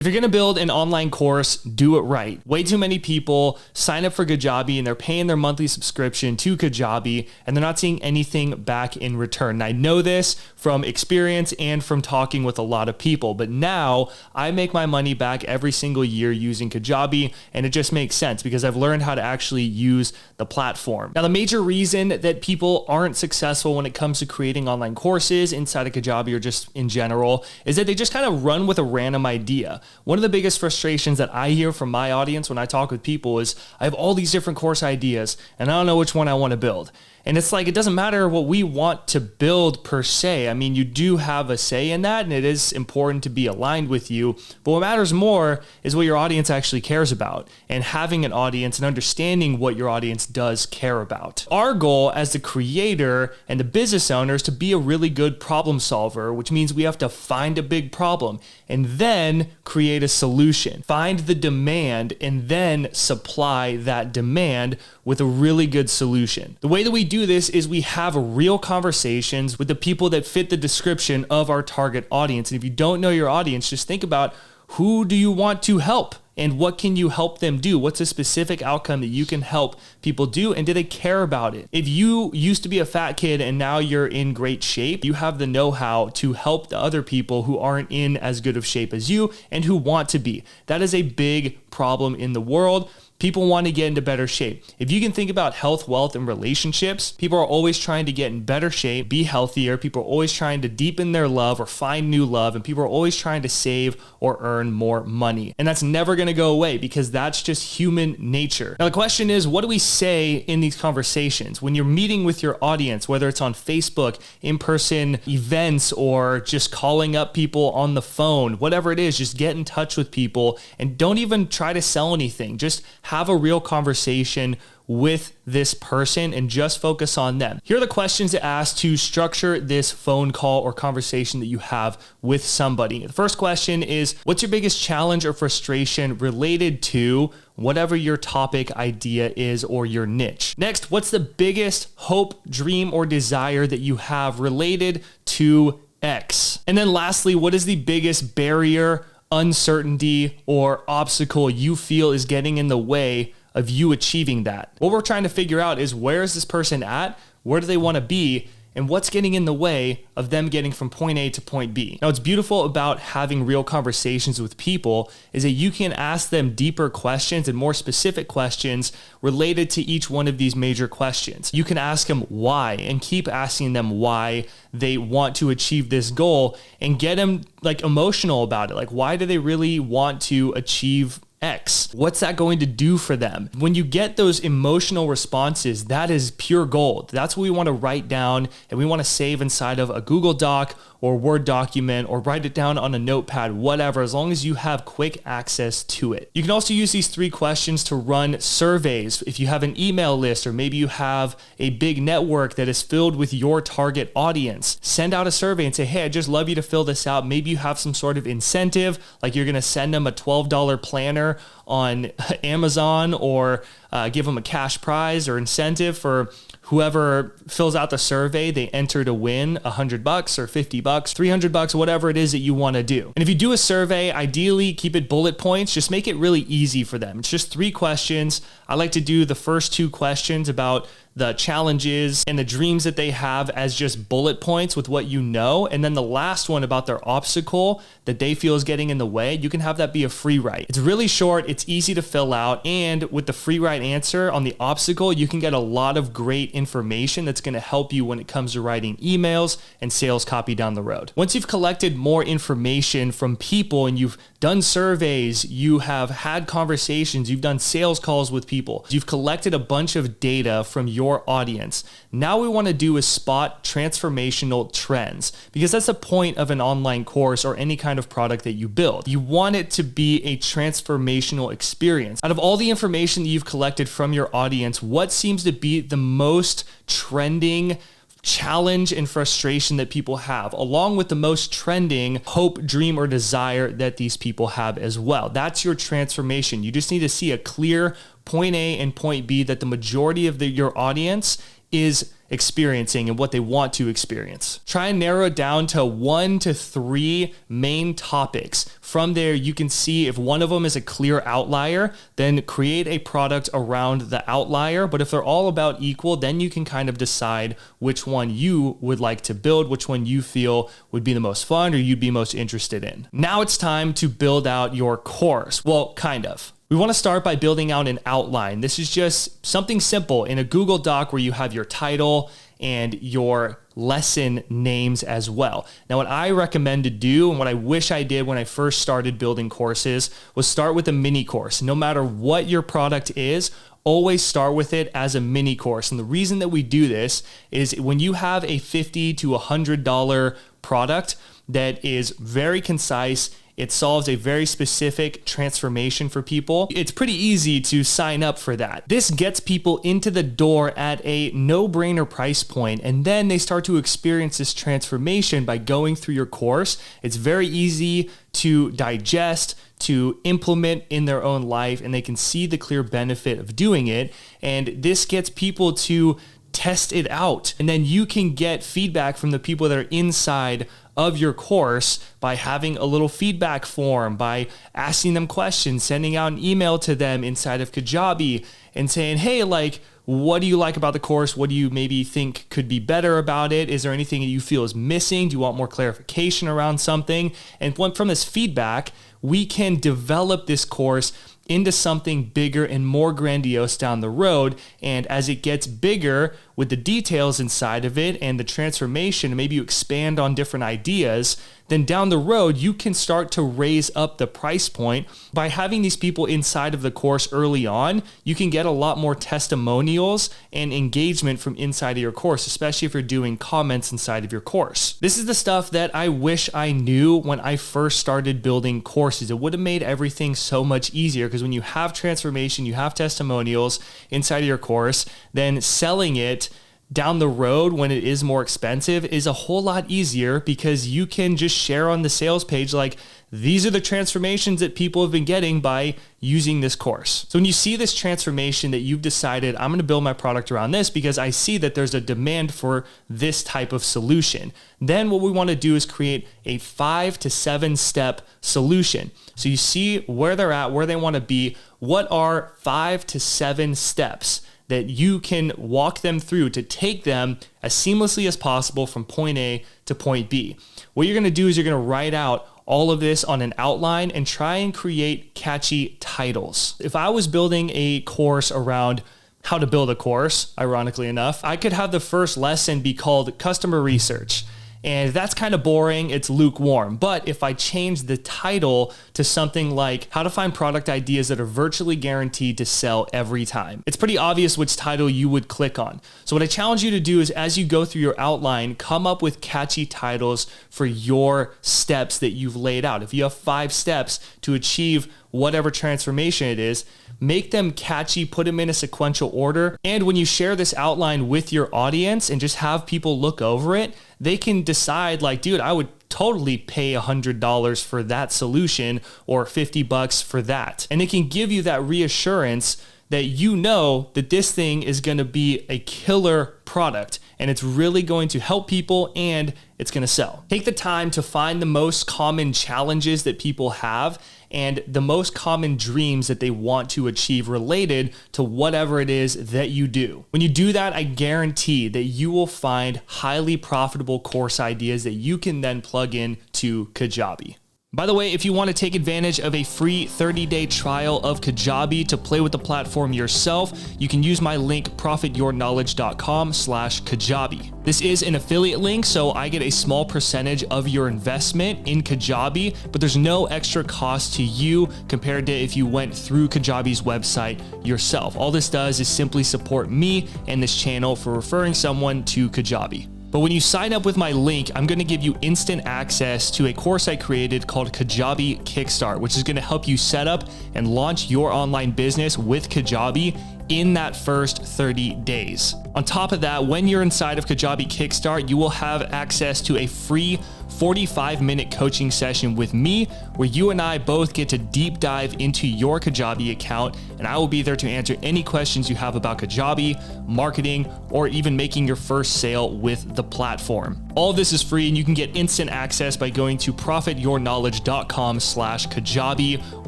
If you're going to build an online course, do it right. Way too many people sign up for Kajabi and they're paying their monthly subscription to Kajabi and they're not seeing anything back in return. And I know this from experience and from talking with a lot of people, but now I make my money back every single year using Kajabi, and it just makes sense because I've learned how to actually use the platform. Now, the major reason that people aren't successful when it comes to creating online courses inside of Kajabi or just in general is that they just kind of run with a random idea. One of the biggest frustrations that I hear from my audience when I talk with people is I have all these different course ideas and I don't know which one I want to build. And it's like, it doesn't matter what we want to build per se. I mean, you do have a say in that and it is important to be aligned with you. But what matters more is what your audience actually cares about and having an audience and understanding what your audience does care about. Our goal as the creator and the business owner is to be a really good problem solver, which means we have to find a big problem and then create a solution. Find the demand and then supply that demand with a really good solution. The way that we do this is we have real conversations with the people that fit the description of our target audience. And if you don't know your audience, just think about who do you want to help and what can you help them do? What's a specific outcome that you can help people do? And do they care about it? If you used to be a fat kid and now you're in great shape, you have the know-how to help the other people who aren't in as good of shape as you and who want to be. That is a big problem in the world. People want to get into better shape. If you can think about health, wealth, and relationships, people are always trying to get in better shape, be healthier. People are always trying to deepen their love or find new love. And people are always trying to save or earn more money. And that's never going to go away because that's just human nature. Now, the question is, what do we say in these conversations? When you're meeting with your audience, whether it's on Facebook, in-person events, or just calling up people on the phone, whatever it is, just get in touch with people and don't even try to sell anything. Just have a real conversation with this person and just focus on them. Here are the questions to ask to structure this phone call or conversation that you have with somebody. The first question is, what's your biggest challenge or frustration related to whatever your topic idea is or your niche? Next, what's the biggest hope, dream, or desire that you have related to X? And then lastly, what is the biggest barrier, uncertainty, or obstacle you feel is getting in the way of you achieving that? What we're trying to figure out is, where is this person at? Where do they want to be? And what's getting in the way of them getting from point A to point B? Now, what's beautiful about having real conversations with people is that you can ask them deeper questions and more specific questions related to each one of these major questions. You can ask them why and keep asking them why they want to achieve this goal and get them like emotional about it. Like, why do they really want to achieve X? What's that going to do for them? When you get those emotional responses, that is pure gold. That's what we want to write down and we want to save inside of a Google Doc or Word document or write it down on a notepad, whatever, as long as you have quick access to it. You can also use these 3 questions to run surveys. If you have an email list or maybe you have a big network that is filled with your target audience, send out a survey and say, hey, I'd just love you to fill this out. Maybe you have some sort of incentive, like you're going to send them a $12 planner on Amazon or give them a cash prize or incentive for whoever fills out the survey. They enter to win $100 or $50, $300, whatever it is that you want to do. And if you do a survey, ideally keep it bullet points. Just make it really easy for them. It's just 3 questions. I like to do the first 2 questions about the challenges and the dreams that they have as just bullet points with what you know. And then the last one about their obstacle that they feel is getting in the way, you can have that be a free write. It's really short, it's easy to fill out, and with the free write answer on the obstacle, you can get a lot of great information that's going to help you when it comes to writing emails and sales copy down the road. Once you've collected more information from people and you've done surveys, you have had conversations, you've done sales calls with people, you've collected a bunch of data from your audience. Now what we want to do is spot transformational trends, because that's the point of an online course or any kind of product that you build. You want it to be a transformational experience. Out of all the information that you've collected from your audience, what seems to be the most trending challenge and frustration that people have, along with the most trending hope, dream, or desire that these people have as well? That's your transformation. You just need to see a clear point A and point B that the majority of your audience is experiencing and what they want to experience. Try and narrow it down to 1 to 3 main topics. From there, you can see if one of them is a clear outlier, then create a product around the outlier. But if they're all about equal, then you can kind of decide which one you would like to build, which one you feel would be the most fun or you'd be most interested in. Now it's time to build out your course. Well, kind of. We want to start by building out an outline. This is just something simple in a Google Doc where you have your title and your lesson names as well. Now, what I recommend to do and what I wish I did when I first started building courses was start with a mini course. No matter what your product is, always start with it as a mini course. And the reason that we do this is when you have a $50 to $100 product that is very concise, it solves a very specific transformation for people, it's pretty easy to sign up for that. This gets people into the door at a no-brainer price point, and then they start to experience this transformation by going through your course. It's very easy to digest, to implement in their own life, and they can see the clear benefit of doing it. And this gets people to test it out. And then you can get feedback from the people that are inside of your course by having a little feedback form, by asking them questions, sending out an email to them inside of Kajabi and saying, hey, like, what do you like about the course? What do you maybe think could be better about it? Is there anything that you feel is missing? Do you want more clarification around something? And from this feedback, we can develop this course into something bigger and more grandiose down the road. And as it gets bigger with the details inside of it and the transformation, and maybe you expand on different ideas, then down the road, you can start to raise up the price point. By having these people inside of the course early on, you can get a lot more testimonials and engagement from inside of your course, especially if you're doing comments inside of your course. This is the stuff that I wish I knew when I first started building courses. It would have made everything so much easier, because when you have transformation, you have testimonials inside of your course, then selling it down the road when it is more expensive is a whole lot easier, because you can just share on the sales page, like, these are the transformations that people have been getting by using this course. So when you see this transformation that you've decided, I'm going to build my product around this because I see that there's a demand for this type of solution, then what we want to do is create a 5 to 7 step solution. So you see where they're at, where they want to be. What are 5 to 7 steps that you can walk them through to take them as seamlessly as possible from point A to point B? What you're going to do is you're going to write out all of this on an outline and try and create catchy titles. If I was building a course around how to build a course, ironically enough, I could have the first lesson be called customer research. And that's kind of boring, it's lukewarm. But if I change the title to something like how to find product ideas that are virtually guaranteed to sell every time, it's pretty obvious which title you would click on. So what I challenge you to do is, as you go through your outline, come up with catchy titles for your steps that you've laid out. If you have 5 steps to achieve whatever transformation it is, make them catchy, put them in a sequential order. And when you share this outline with your audience and just have people look over it, they can decide, like, dude, I would totally pay $100 for that solution, or $50 for that. And it can give you that reassurance that you know that this thing is going to be a killer product and it's really going to help people and it's going to sell. Take the time to find the most common challenges that people have and the most common dreams that they want to achieve related to whatever it is that you do. When you do that, I guarantee that you will find highly profitable course ideas that you can then plug in to Kajabi. By the way, if you want to take advantage of a free 30-day trial of Kajabi to play with the platform yourself, you can use my link profityourknowledge.com/Kajabi. This is an affiliate link, so I get a small percentage of your investment in Kajabi, but there's no extra cost to you compared to if you went through Kajabi's website yourself. All this does is simply support me and this channel for referring someone to Kajabi. But when you sign up with my link, I'm going to give you instant access to a course I created called Kajabi Kickstart, which is going to help you set up and launch your online business with Kajabi in that first 30 days. On top of that, when you're inside of Kajabi Kickstart, you will have access to a free 45-minute coaching session with me where you and I both get to deep dive into your Kajabi account, and I will be there to answer any questions you have about Kajabi, marketing, or even making your first sale with the platform. All of this is free, and you can get instant access by going to profityourknowledge.com/Kajabi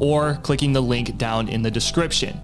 or clicking the link down in the description.